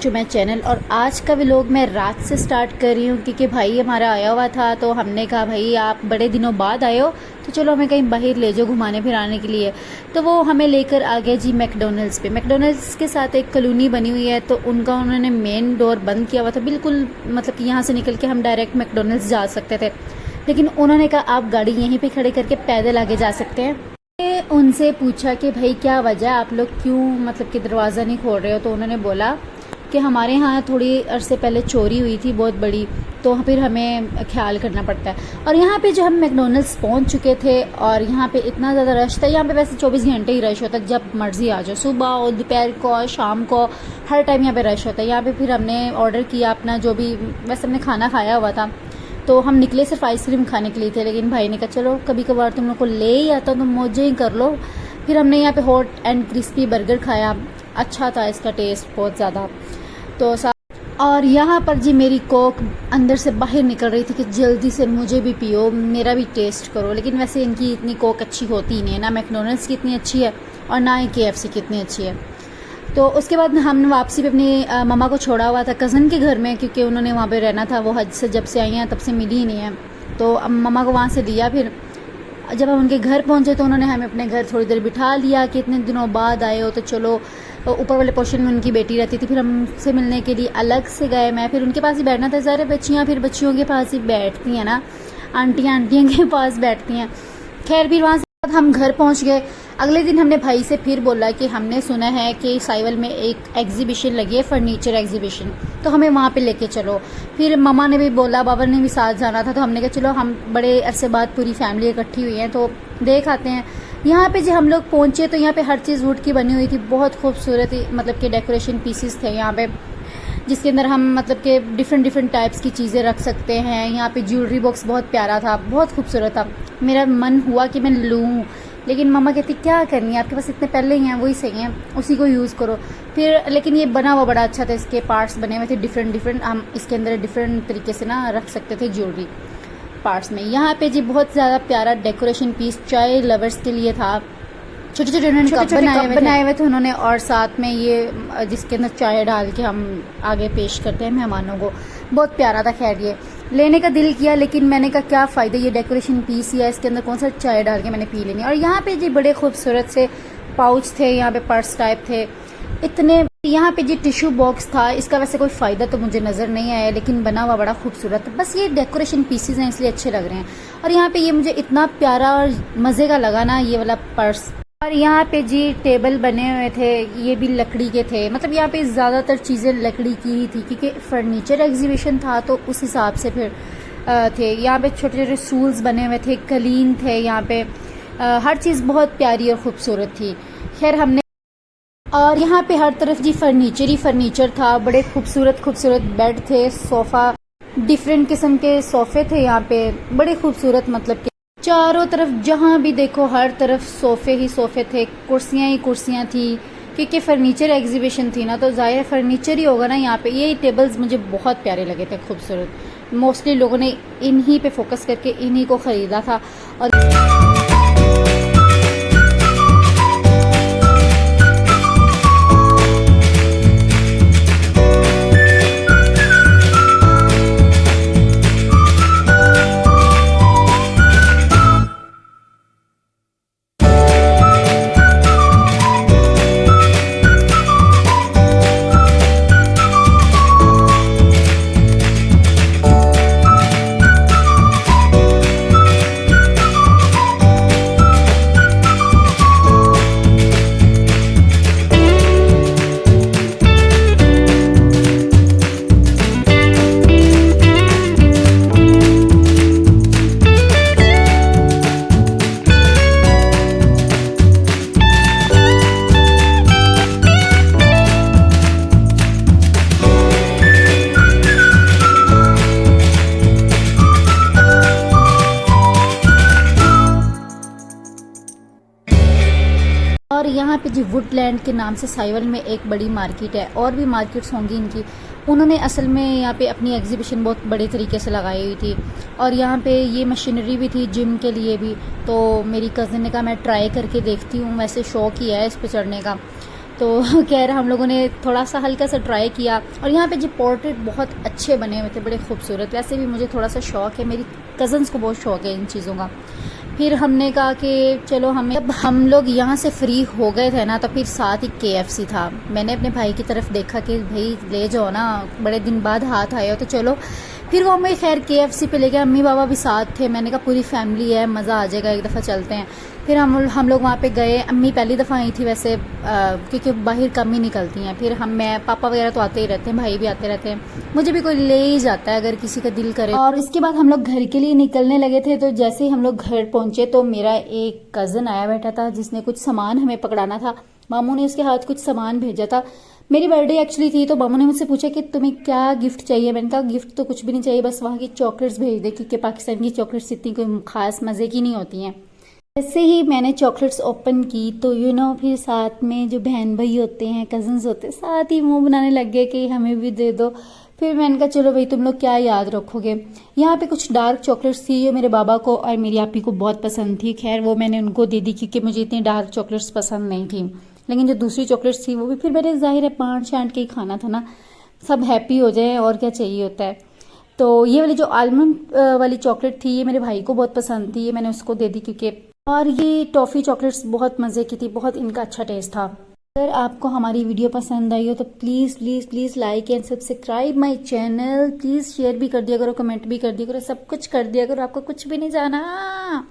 To my channel. और आज का व्लॉग मैं रात से स्टार्ट कर रही हूँ क्योंकि भाई हमारा आया हुआ था, तो हमने कहा भाई आप बड़े दिनों बाद आए हो तो चलो हमें कहीं बाहर ले जाओ घुमाने फिराने के लिए। तो वो हमें लेकर आ गया जी मैकडोनल्ड्स पे। मैकडोनल्ड्स के साथ एक कॉलोनी बनी हुई है, तो उनका उन्होंने मेन डोर बंद किया हुआ था बिल्कुल, मतलब कि यहाँ से निकल के हम डायरेक्ट मैकडोनल्ड्स जा सकते थे, लेकिन उन्होंने कहा आप गाड़ी यहीं पे खड़े करके पैदल आगे जा सकते हैं। उनसे पूछा कि भाई क्या वजह, आप लोग क्यों मतलब कि दरवाज़ा नहीं खोल रहे हो? तो उन्होंने बोला कि हमारे यहाँ थोड़ी अरसे पहले चोरी हुई थी बहुत बड़ी, तो फिर हमें ख्याल करना पड़ता है। और यहाँ पे जो हम मैकडोनल्ड्स पहुँच चुके थे और यहाँ पे इतना ज़्यादा रश था। यहाँ पे वैसे 24 घंटे ही रश होता है, जब मर्ज़ी आ जाओ, सुबह और दोपहर को और शाम को, हर टाइम यहाँ पे रश होता है। यहाँ पे फिर हमने ऑर्डर किया अपना जो भी, वैसे हमने खाना खाया हुआ था, तो हम निकले सिर्फ आइसक्रीम खाने के लिए थे, लेकिन भाई ने कहा चलो कभी कभार तुम लोग को ले ही आता तो मौजें ही कर लो। फिर हमने यहाँ पे हॉट एंड क्रिस्पी बर्गर खाया, अच्छा था इसका टेस्ट बहुत ज़्यादा। तो और यहाँ पर जी मेरी कोक अंदर से बाहर निकल रही थी कि जल्दी से मुझे भी पियो, मेरा भी टेस्ट करो। लेकिन वैसे इनकी इतनी कोक अच्छी होती ही नहीं है, ना मैकडोनल्ड्स की इतनी अच्छी है और ना ही KFC की इतनी अच्छी है। तो उसके बाद हमने वापसी पे अपनी मम्मा को छोड़ा हुआ था कज़न के घर में, क्योंकि उन्होंने वहाँ पे रहना था। वो हज से जब से आई हैं तब से मिली ही नहीं है, तो अब मम्मा को वहाँ से लिया। फिर जब हम उनके घर पहुँचे तो उन्होंने हमें अपने घर थोड़ी देर बिठा लिया कि इतने दिनों बाद आए हो तो चलो। ऊपर वाले पोर्शन में उनकी बेटी रहती थी, फिर हमसे मिलने के लिए अलग से गए। मैं फिर उनके पास ही बैठना था, सारे बच्चियाँ फिर बच्चियों के पास ही बैठती हैं ना, आंटियाँ के पास बैठती हैं। खैर फिर वहाँ से हम घर पहुँच गए। अगले दिन हमने भाई से फिर बोला कि हमने सुना है कि साइवल में एक एग्जीबिशन लगी है, फर्नीचर एग्जीबिशन, तो हमें वहाँ पे लेके चलो। फिर मम्मा ने भी बोला, बाबा ने भी साथ जाना था, तो हमने कहा चलो हम बड़े अरसे बाद पूरी फैमिली इकट्ठी हुई है तो देख आते हैं। यहाँ पे जब हम लोग पहुँचे तो यहाँ पे हर चीज़ वुड की बनी हुई थी, बहुत खूबसूरत मतलब कि डेकोरेशन पीसेस थे यहाँ पे, जिसके अंदर हम मतलब कि डिफरेंट टाइप्स की चीज़ें रख सकते हैं। यहाँ पे ज्वेलरी बॉक्स बहुत प्यारा था, बहुत खूबसूरत था। मेरा मन हुआ कि मैं लूँ, लेकिन मम्मा कहती क्या करनी है, आपके पास इतने पहले ही हैं, वही सही हैं, उसी को यूज़ करो। फिर लेकिन ये बना हुआ बड़ा अच्छा था, इसके पार्ट्स बने हुए थे डिफरेंट, हम इसके अंदर डिफरेंट तरीके से ना रख सकते थे ज्वेलरी पार्ट्स में। यहाँ पे जी बहुत ज़्यादा प्यारा डेकोरेशन पीस चाय लवर्स के लिए था, छोटे छोटे उन्होंने कप बनाए हुए थे उन्होंने, और साथ में ये जिसके अंदर चाय डाल के हम आगे पेश करते हैं मेहमानों को, बहुत प्यारा था। खैर ये लेने का दिल किया, लेकिन मैंने कहा क्या फ़ायदा, ये डेकोरेशन पीस या इसके अंदर कौन सा चाय डाल के मैंने पी लेनी। और यहाँ पे जी बड़े खूबसूरत से पाउच थे, यहाँ पे पर्स टाइप थे इतने। यहाँ पे जी टिश्यू बॉक्स था, इसका वैसे कोई फ़ायदा तो मुझे नज़र नहीं आया, लेकिन बना हुआ बड़ा खूबसूरत है। बस ये डेकोरेशन पीसेस हैं इसलिए अच्छे लग रहे हैं। और यहाँ पे ये मुझे इतना प्यारा और मज़े का लगा ना ये वाला पर्स। और यहाँ पे जी टेबल बने हुए थे, ये भी लकड़ी के थे, मतलब यहाँ पे ज़्यादातर चीज़ें लकड़ी की ही थी क्योंकि फर्नीचर एग्जीबिशन था, तो उस हिसाब से फिर थे। यहाँ पे छोटे छोटे स्टूल्स बने हुए थे, कलीन थे यहाँ पे, हर चीज़ बहुत प्यारी और ख़ूबसूरत थी। खैर हमने, और यहाँ पे हर तरफ जी फर्नीचर ही फर्नीचर था, बड़े खूबसूरत बेड थे, सोफ़ा, डिफरेंट किस्म के सोफ़े थे यहाँ पे, बड़े खूबसूरत, मतलब चारों तरफ जहाँ भी देखो हर तरफ सोफ़े ही सोफ़े थे, कुर्सियाँ ही कुर्सियाँ थी, क्योंकि फर्नीचर एग्जीबिशन थी ना, तो ज़ाहिर फर्नीचर ही होगा ना यहाँ पे। ये टेबल्स मुझे बहुत प्यारे लगे थे, खूबसूरत। मोस्टली लोगों ने इन्हीं पे फोकस करके इन्हीं को ख़रीदा था। और यहाँ पे जी वुडलैंड के नाम से साइवल में एक बड़ी मार्केट है, और भी मार्केट्स होंगी इनकी। उन्होंने असल में यहाँ पे अपनी एग्जीबिशन बहुत बड़े तरीके से लगाई हुई थी, और यहाँ पे ये मशीनरी भी थी जिम के लिए भी। तो मेरी कज़न ने कहा मैं ट्राई करके देखती हूँ, वैसे शौक ही है इस पे चढ़ने का। तो खैर हम लोगों ने थोड़ा सा हल्का सा ट्राई किया, और यहाँ पे जो पोर्ट्रेट बहुत अच्छे बने हुए थे, बड़े खूबसूरत। वैसे भी मुझे थोड़ा सा शौक़ है, मेरी कज़न्स को बहुत शौक़ है इन चीज़ों का। फिर हमने कहा कि चलो हमें, जब हम लोग यहाँ से फ्री हो गए थे ना, तो फिर साथ ही KFC था। मैंने अपने भाई की तरफ देखा कि भाई ले जाओ ना, बड़े दिन बाद हाथ आए हो तो चलो। फिर वो हमें खैर KFC पे ले गए, अम्मी बाबा भी साथ थे। मैंने कहा पूरी फैमिली है, मज़ा आ जाएगा, एक दफ़ा चलते हैं। फिर हम लोग वहाँ पे गए। अम्मी पहली दफ़ा आई थी वैसे, क्योंकि बाहर कम ही निकलती हैं। फिर मैं पापा वगैरह तो आते ही रहते हैं, भाई भी आते रहते हैं, मुझे भी कोई ले ही जाता है अगर किसी का दिल करे। और इसके बाद हम लोग घर के लिए निकलने लगे थे। तो जैसे ही हम लोग घर पहुँचे तो मेरा एक कज़न आया बैठा था, जिसने कुछ सामान हमें पकड़ाना था। मामू ने उसके हाथ कुछ सामान भेजा था। मेरी बर्थडे एक्चुअली थी, तो मामू ने मुझसे पूछा कि तुम्हें क्या गिफ्ट चाहिए। मैंने कहा गिफ्ट तो कुछ भी नहीं चाहिए, बस वहाँ की चॉकलेट्स भेज दे, क्योंकि पाकिस्तान की चॉकलेट्स इतनी कोई खास मज़े की नहीं होती हैं। जैसे ही मैंने चॉकलेट्स ओपन की तो फिर साथ में जो बहन भाई होते हैं, कज़न्स होते हैं, साथ ही मुंह बनाने लग गए कि हमें भी दे दो। फिर मैंने कहा चलो भाई तुम लोग क्या याद रखोगे। यहाँ पे कुछ डार्क चॉकलेट्स थी जो मेरे बाबा को और मेरी आपी को बहुत पसंद थी। खैर वो मैंने उनको दे दी, क्योंकि मुझे इतनी डार्क चॉकलेट्स पसंद नहीं थी। लेकिन जो दूसरी चॉकलेट्स थी वो भी फिर मेरे जाहिर है बांट छांट के ही खाना था ना, सब हैप्पी हो जाए और क्या चाहिए होता है। तो ये वाली जो आलमंड वाली चॉकलेट थी, ये मेरे भाई को बहुत पसंद थी, ये मैंने उसको दे दी क्योंकि। और ये टॉफ़ी चॉकलेट्स बहुत मज़े की थी, बहुत इनका अच्छा टेस्ट था। अगर आपको हमारी वीडियो पसंद आई हो तो please please please like and subscribe my channel. Please share भी कर दिया करो, कमेंट भी कर दिया करो, सब कुछ कर दिया करो, आपको कुछ भी नहीं जाना।